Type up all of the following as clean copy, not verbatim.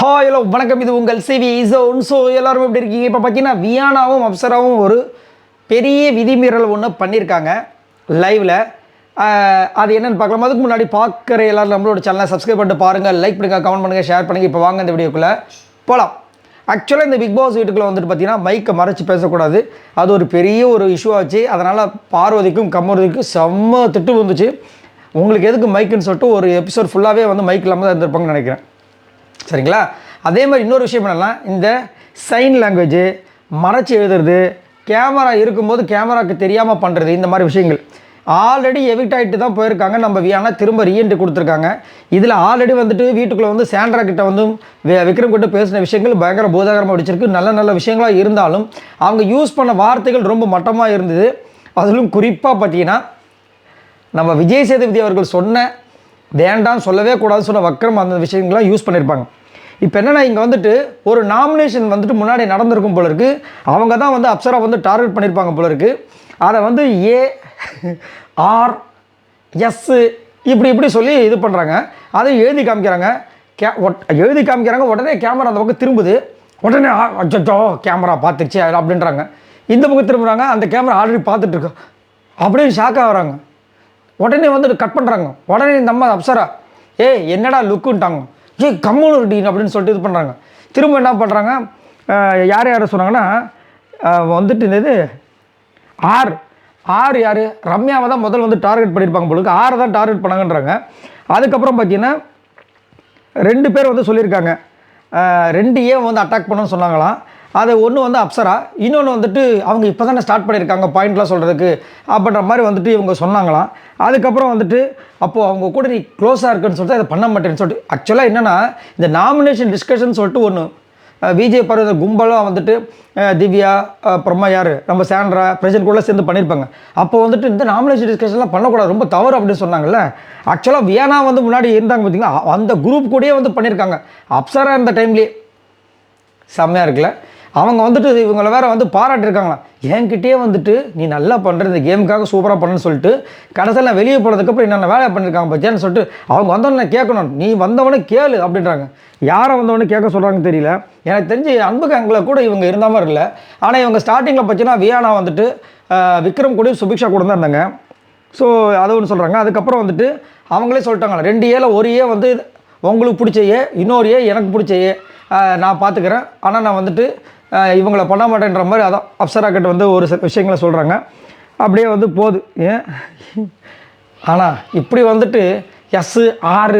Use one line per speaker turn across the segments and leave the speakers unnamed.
Hello வணக்கம், இது உங்கள் சிவி ஜோன். ஸோ எல்லோரும் எப்படி இருக்கீங்க? இப்போ பார்த்தீங்கன்னா வியானாவும் அப்சராவும் ஒரு பெரிய விதிமீறல் ஒன்று பண்ணியிருக்காங்க லைவில். அது என்னென்னு பார்க்கலாம். அதுக்கு முன்னாடி பார்க்குற எல்லோரும் நம்மளோட சேனலை சப்ஸ்கிரைப் பண்ணிட்டு பாருங்கள், லைக் பண்ணுங்கள், கமெண்ட் பண்ணுங்கள், ஷேர் பண்ணுங்கள். இப்போ வாங்க இந்த வீடியோக்குள்ளே போகலாம். ஆக்சுவலாக இந்த பிக் பாஸ் வீட்டுக்குள்ளே வந்துட்டு பார்த்தீங்கன்னா மைக்கை மறைச்சி பேசக்கூடாது, அது ஒரு பெரிய ஒரு இஷ்யூ ஆச்சு. அதனால் பார்வதிக்கும் கமருதிக்கும் செம்ம திட்டு வந்துச்சு. உங்களுக்கு எதுக்கு மைக்குன்னு சொல்லிட்டு ஒரு எபிசோட் ஃபுல்லாகவே வந்து மைக் இல்லாமல் தான் இருந்திருப்பாங்கன்னு நினைக்கிறேன். சரிங்களா? அதே மாதிரி இன்னொரு விஷயம் என்னென்னா, இந்த சைன் லாங்குவேஜ் மறைச்சி எழுதுறது, கேமரா இருக்கும்போது கேமராவுக்கு தெரியாமல் பண்ணுறது, இந்த மாதிரி விஷயங்கள் ஆல்ரெடி எவிக்ட் ஆகிட்டு தான் போயிருக்காங்க. நம்ம வியானா திரும்ப ரீஎன்ட்ரி கொடுத்துருக்காங்க. இதில் ஆல்ரெடி வந்துட்டு வீட்டுக்குள்ளே வந்து சாண்ட்ரா கிட்ட வந்து விக்ரம் கிட்ட பேசின விஷயங்கள் பயங்கர பூதாகரமாக அடிச்சிருக்கு. நல்ல நல்ல விஷயங்களாக இருந்தாலும் அவங்க யூஸ் பண்ண வார்த்தைகள் ரொம்ப மட்டமாக இருந்தது. அதிலும் குறிப்பாக பார்த்தீங்கன்னா, நம்ம விஜய் சேதுபதி அவர்கள் சொன்ன வேண்டாம் சொல்லவே கூடாதுன்னு சொன்ன விக்ரம் அந்த விஷயங்கள்லாம் யூஸ் பண்ணியிருப்பாங்க. இப்போ என்னென்னா, இங்கே வந்துட்டு ஒரு நாமினேஷன் வந்துட்டு முன்னாடி நடந்திருக்கும் போல இருக்குது. அவங்க தான் வந்து அப்சரா வந்து டார்கெட் பண்ணியிருப்பாங்க போல இருக்குது. அதை வந்து AR S இப்படி சொல்லி இது பண்ணுறாங்க. அதை எழுதி காமிக்கிறாங்க. எழுதி காமிக்கிறாங்க. உடனே கேமரா அந்த பக்கம் திரும்புது. உடனே அச்சோ கேமரா பார்த்துருச்சு அப்படின்றாங்க. இந்த பக்கம் திரும்புகிறாங்க. அந்த கேமரா ஆல்ரெடி பார்த்துட்ருக்கோம் அப்படின்னு ஷாக் ஆகிறாங்க. உடனே வந்து கட் பண்ணுறாங்க. உடனே நம்ம அப்சரா என்னடா லுக்குன்ட்டாங்க. கம்யூனிட்டி அப்படின்னு சொல்லிட்டு இது பண்ணுறாங்க. திரும்ப என்ன பண்ணுறாங்க, யார் சொன்னாங்கன்னா வந்துட்டு இது ஆர் யார் ரம்யாவை தான் முதல்ல வந்து டார்கெட் பண்ணியிருப்பாங்க போலுக்கு. ஆரை தான் டார்கெட் பண்ணாங்கன்றாங்க. அதுக்கப்புறம் பார்த்தீங்கன்னா 2 பேர் வந்து சொல்லியிருக்காங்க. 2 வந்து அட்டாக் பண்ணணும்னு சொன்னாங்களாம். அது ஒன்று வந்து அப்சரா, இன்னொன்று வந்துட்டு அவங்க இப்போ தானே ஸ்டார்ட் பண்ணியிருக்காங்க பாயிண்ட்லாம் சொல்கிறதுக்கு அப்படின்ற மாதிரி வந்துட்டு இவங்க சொன்னாங்களாம். அதுக்கப்புறம் வந்துட்டு அப்போது அவங்க கூட நீ க்ளோஸாக இருக்குன்னு சொல்லிட்டு அதை பண்ண மாட்டேன்னு சொல்லிட்டு, ஆக்சுவலாக என்னென்னா இந்த நாமினேஷன் டிஸ்கஷன் சொல்லிட்டு ஒன்று விஜய் பருவ கும்பலாக வந்துட்டு திவ்யா அப்புறமா யார் நம்ம சாண்ட்ரா பிரசிடென்ட் கூட சேர்ந்து பண்ணியிருப்பாங்க. அப்போ வந்துட்டு இந்த நாமினேஷன் டிஸ்கஷன்லாம் பண்ணக்கூடாது, ரொம்ப தவறு அப்படின்னு சொன்னாங்கல்ல. ஆக்சுவலாக வியானா வந்து முன்னாடி இருந்தாங்க பார்த்தீங்களா, அந்த குரூப் கூடயே வந்து பண்ணியிருக்காங்க. அப்சரா இருந்த டைம்லேயே செம்மையாக இருக்குல்ல. அவங்க வந்துட்டு இவங்களை வேறு வந்து பாராட்டியிருக்காங்களாம். என்கிட்டயே வந்துட்டு நீ நல்லா பண்ணுற, இந்த கேமுக்காக சூப்பராக பண்ணுன்னு சொல்லிட்டு கடைசியில் நான் வெளியே போனதுக்கப்புறம் என்னென்ன வேலை பண்ணியிருக்காங்க பற்றியான்னு சொல்லிட்டு அவங்க வந்தவொடனே கேட்கணும், நீ வந்தவொடனே கேளு அப்படின்றாங்க. யாரை வந்தவொடனே கேட்க சொல்கிறாங்கன்னு தெரியல. எனக்கு தெரிஞ்சு அன்புக்கு கூட இவங்க இருந்த மாதிரி இல்லை. ஆனால் இவங்க ஸ்டார்டிங்கில் பார்த்தீங்கன்னா வியானா வந்துட்டு விக்ரம் கூட சுபிக்ஷா கூட தான் இருந்தாங்க. ஸோ அதை ஒன்று சொல்கிறாங்க. அதுக்கப்புறம் வந்துட்டு அவங்களே சொல்லிட்டாங்க 2 ஒரு வந்து உங்களுக்கு பிடிச்ச இன்னொரு எனக்கு பிடிச்ச நான் பார்த்துக்கிறேன், ஆனால் நான் வந்துட்டு இவங்களை பண்ண மாட்டேன்ற மாதிரி அதான் அப்சரா கிட்ட வந்து ஒரு சில விஷயங்களை சொல்கிறாங்க. அப்படியே வந்து போகுது. ஆனால் இப்படி வந்துட்டு SR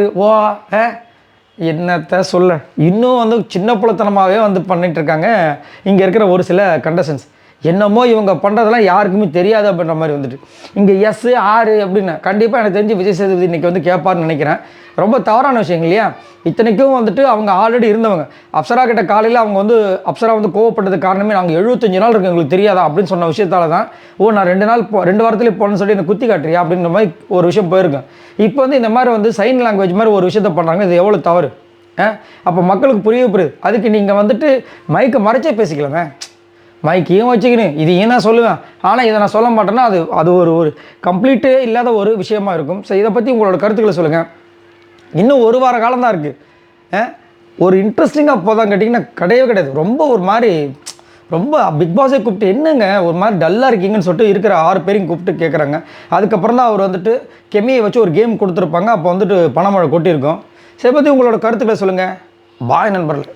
என்னத்தை சொல்ல, இன்னும் வந்து சின்ன புலத்தனமாகவே வந்து பண்ணிகிட்ருக்காங்க இங்கே இருக்கிற ஒரு சில கண்டஸ்டன்ஸ். என்னமோ இவங்க பண்ணுறதெல்லாம் யாருக்குமே தெரியாது அப்படின்ற மாதிரி வந்துட்டு இங்கே SR அப்படின்னு கண்டிப்பாக எனக்கு தெரிஞ்சு விஜய் சேதுபதி இன்றைக்கி வந்து கேட்பார்னு நினைக்கிறேன். ரொம்ப தவறான விஷயம் இல்லையா? இத்தனைக்கும் வந்துட்டு அவங்க ஆல்ரெடி இருந்தவங்க. அப்சரா கிட்ட காலையில் அவங்க வந்து அப்சரா வந்து கோவப்பட்டதுக்கு காரணமே நாங்கள் 75 நாள் இருக்குது எங்களுக்கு தெரியாதா அப்படின்னு சொன்ன விஷயத்தால தான் நான் 2 வாரத்துலேயே போகணுன்னு சொல்லி எனக்கு குத்தி காட்டுறியா அப்படின்ற மாதிரி ஒரு விஷயம் போயிருக்கேன். இப்போ வந்து இந்த மாதிரி வந்து சைன் லாங்குவேஜ் மாதிரி ஒரு விஷயத்த பண்ணுறாங்க. இது எவ்வளோ தவறு? அப்போ மக்களுக்கு புரியுது. அதுக்கு நீங்கள் வந்துட்டு மைக்கை மறைச்சே பேசிக்கலாமே. மைக்கையும் வச்சுக்கின்னு இதையும் நான் சொல்லுவேன், ஆனால் இதை நான் சொல்ல மாட்டேன்னா அது ஒரு கம்ப்ளீட்டே இல்லாத ஒரு விஷயமா இருக்கும். ஸோ இதை பற்றி உங்களோட கருத்துக்களை சொல்லுங்கள். இன்னும் 1 வார காலம் தான் இருக்குது. ஒரு இன்ட்ரெஸ்டிங்காக போதான் கேட்டிங்கன்னா கிடையாது. ரொம்ப ஒரு மாதிரி ரொம்ப பிக் பாஸே கூப்பிட்டு என்னங்க ஒரு மாதிரி டல்லாக இருக்கீங்கன்னு சொல்லிட்டு இருக்கிற 6 பேரையும் கூப்பிட்டு கேட்குறாங்க. அதுக்கப்புறம் தான் அவர் வந்துட்டு கெமியை வச்சு ஒரு கேம் கொடுத்துருப்பாங்க. அப்போ வந்துட்டு பணமழை கொட்டியிருக்கோம். சரி, பற்றி உங்களோட கருத்துக்களை சொல்லுங்கள். பாய் நண்பர்கள்.